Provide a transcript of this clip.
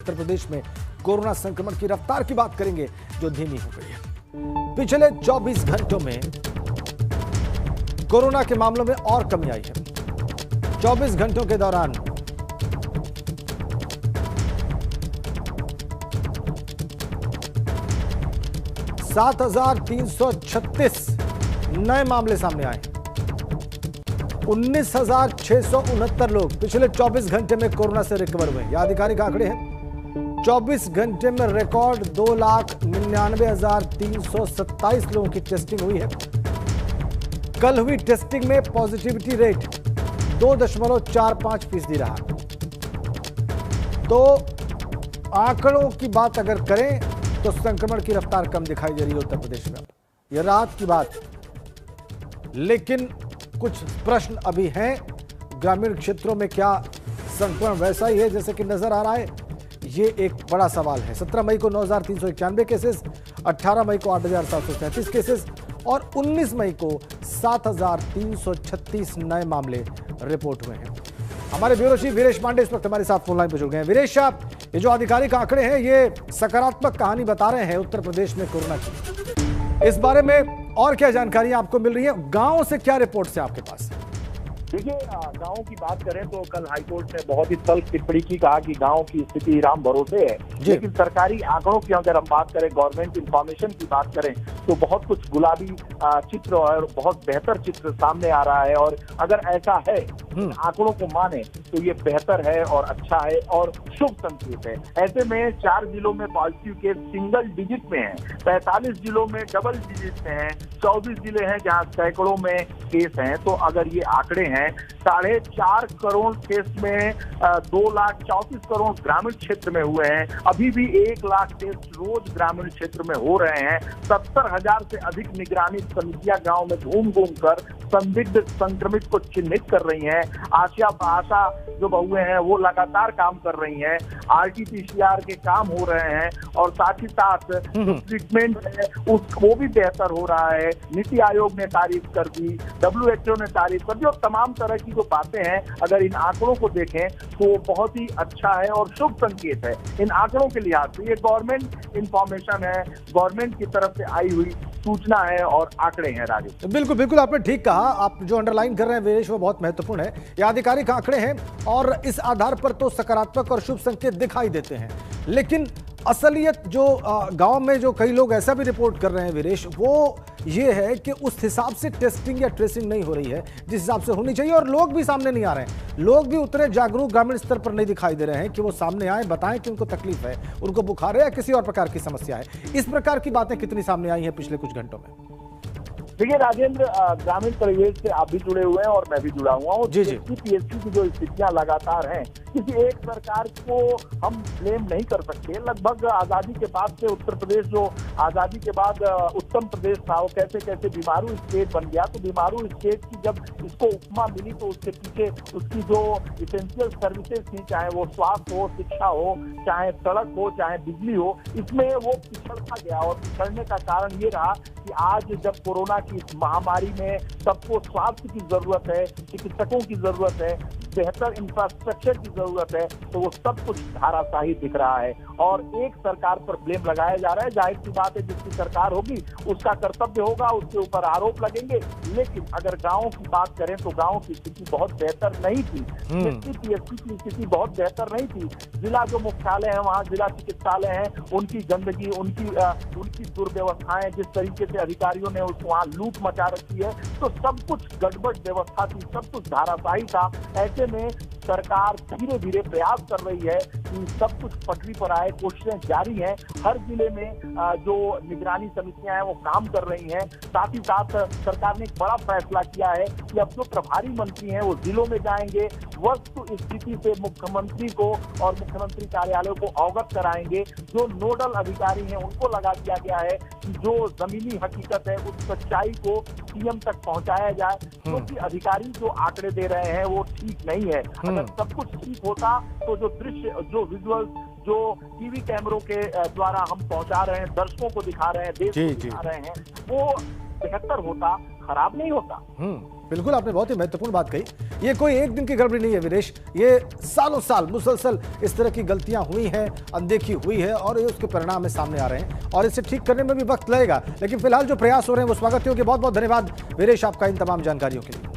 उत्तर प्रदेश में कोरोना संक्रमण की रफ्तार की बात करेंगे जो धीमी हो गई है। पिछले 24 घंटों में कोरोना के मामलों में और कमी आई है। 24 घंटों के दौरान 7,336 नए मामले सामने आए। 19,669 लोग पिछले 24 घंटे में कोरोना से रिकवर हुए। यह आधिकारिक आंकड़े हैं। 24 घंटे में रिकॉर्ड 2,99,327 लोगों की टेस्टिंग हुई है। कल हुई टेस्टिंग में पॉजिटिविटी रेट 2.45% रहा। तो आंकड़ों की बात अगर करें तो संक्रमण की रफ्तार कम दिखाई दे रही है उत्तर प्रदेश में। यह रात की बात, लेकिन कुछ प्रश्न अभी हैं। ग्रामीण क्षेत्रों में क्या संक्रमण वैसा ही है जैसे कि नजर आ रहा है? ये एक बड़ा सवाल है। 17 मई को 9,391 केसेस, 18 मई को 8,737 केसेस और 19 मई को 7,336 नए मामले रिपोर्ट हुए हैं। हमारे ब्यूरो चीफ वीरेश पांडे इस वक्त हमारे साथ फोन लाइन पर जुड़ गए हैं। वीरेश साहब, ये जो आधिकारिक आंकड़े हैं ये सकारात्मक कहानी बता रहे हैं उत्तर प्रदेश में कोरोना की। इस बारे में और क्या जानकारी आपको मिल रही है? गांव से क्या रिपोर्ट है आपके पास? देखिए, गांव की बात करें तो कल हाईकोर्ट ने बहुत ही तल्ख टिप्पणी की, कहा कि गांव की स्थिति राम भरोसे है। लेकिन सरकारी आंकड़ों की अगर हम बात करें, गवर्नमेंट इंफॉर्मेशन की बात करें तो बहुत कुछ गुलाबी चित्र और बहुत बेहतर चित्र सामने आ रहा है। और अगर ऐसा है, आंकड़ों को माने तो ये बेहतर है और अच्छा है और शुभ संकेत है। ऐसे में 4 जिलों में पॉजिटिव केस सिंगल डिजिट में है, 45 जिलों में डबल डिजिट में है, 24 जिले हैं जहां सैकड़ों में केस हैं। तो अगर ये आंकड़े हैं, 4.5 करोड़ केस में 2,34 करोड़ ग्रामीण क्षेत्र में हुए हैं। अभी भी 1 लाख टेस्ट रोज ग्रामीण क्षेत्र में हो रहे हैं। 70,000 से अधिक निगरानी समितियां गांव में घूम कर संदिग्ध संक्रमित को चिन्हित कर रही हैं। आशा जो बहुएं हैं वो लगातार काम कर रही हैं। RT-PCR के काम हो रहे हैं और साथ ही साथ ट्रीटमेंट है वो भी बेहतर हो रहा है। नीति आयोग ने तारीफ कर दी, WHO ने तारीफ कर दी और तमाम तरह की जो बातें हैं, अगर इन आंकड़ों को देखें तो बहुत ही अच्छा है और शुभ संकेत है। इन आंकड़ों के लिहाज से ये गवर्नमेंट इंफॉर्मेशन है, गवर्नमेंट की तरफ से आई हुई सूचना है और आंकड़े हैं। राजेश, बिल्कुल बिल्कुल आपने ठीक कहा। आप जो अंडरलाइन कर रहे हैं वीरेश वो बहुत महत्वपूर्ण है। ये आधिकारिक आंकड़े हैं और इस आधार पर तो सकारात्मक और शुभ संकेत दिखाई देते हैं। लेकिन असलियत जो गांव में जो कई लोग ऐसा भी रिपोर्ट कर रहे हैं वीरेश, वो ये है कि उस हिसाब से टेस्टिंग या ट्रेसिंग नहीं हो रही है जिस हिसाब से होनी चाहिए। और लोग भी सामने नहीं आ रहे हैं। लोग भी उतने जागरूक ग्रामीण स्तर पर नहीं दिखाई दे रहे हैं कि वो सामने आए, बताएं कि उनको तकलीफ है, उनको बुखार है या किसी और प्रकार की समस्या है। इस प्रकार की बातें कितनी सामने आई हैं पिछले कुछ घंटों में? देखिए राजेंद्र, ग्रामीण परिवेश से आप भी जुड़े हुए हैं और मैं भी जुड़ा हुआ हूँ। PSC की जो स्थितियां लगातार हैं, किसी एक सरकार को हम ब्लेम नहीं कर सकते। लगभग आजादी के बाद से उत्तर प्रदेश जो आजादी के बाद उत्तम प्रदेश था, वो कैसे कैसे बीमारू स्टेट बन गया। तो बीमारू स्टेट की जब इसको उपमा मिली तो उसके पीछे उसकी जो इसेंशियल सर्विसेज थी, चाहे वो स्वास्थ्य हो, शिक्षा हो, चाहे सड़क हो, चाहे बिजली हो, इसमें वो पिछड़ता गया। और पिछड़ने का कारण ये रहा कि आज जब कोरोना की इस महामारी में सबको स्वास्थ्य की जरूरत है, चिकित्सकों की जरूरत है, बेहतर इंफ्रास्ट्रक्चर की जरूरत है, तो वो सब कुछ धाराशाही दिख रहा है और एक सरकार पर ब्लेम लगाया जा रहा है। जाहिर सी बात है, जिसकी सरकार होगी उसका कर्तव्य होगा, उसके ऊपर आरोप लगेंगे। लेकिन अगर गांव की बात करें तो गांव की स्थिति बहुत बेहतर नहीं थी। PSC की स्थिति बहुत बेहतर नहीं थी। जिला जो मुख्यालय है, वहाँ जिला चिकित्सालय है, उनकी गंदगी, उनकी दुर्व्यवस्थाएं, जिस तरीके से अधिकारियों ने वहाँ लूट मचा रखी है, तो सब कुछ गड़बड़ व्यवस्था थी, सब कुछ धाराशाही था। ऐसे में सरकार धीरे धीरे प्रयास कर रही है कि सब कुछ पटरी पर आए। कोशिशें जारी हैं। हर जिले में जो निगरानी समितियां हैं वो काम कर रही हैं। साथ ही साथ सरकार ने एक बड़ा फैसला किया है कि अब जो प्रभारी मंत्री हैं वो जिलों में जाएंगे, वस्तु स्थिति से मुख्यमंत्री को और मुख्यमंत्री कार्यालय को अवगत कराएंगे। जो नोडल अधिकारी हैं उनको लगा दिया गया है कि जो जमीनी हकीकत है उस सच्चाई को CM तक पहुंचाया जाए, क्योंकि अधिकारी जो आंकड़े दे रहे हैं वो ठीक नहीं है। अगर सब कुछ ठीक होता तो जो दृश्य, जो विजुअल्स, जो टीवी कैमरों के द्वारा हम पहुंचा रहे हैं, दर्शकों को दिखा रहे हैं, देश को दिखा रहे हैं, वो बेहतर होता। खराब नहीं होता। बिल्कुल, आपने बहुत ही महत्वपूर्ण बात कही। ये कोई एक दिन की गड़बड़ी नहीं है वीरेश, ये सालों साल मुसलसल इस तरह की गलतियां हुई हैं, अनदेखी हुई है और ये उसके परिणाम में सामने आ रहे हैं और इसे ठीक करने में भी वक्त लगेगा। लेकिन फिलहाल जो प्रयास हो रहे हैं वो स्वागत योग्य। बहुत बहुत धन्यवाद वीरेश आपका इन तमाम जानकारियों के लिए।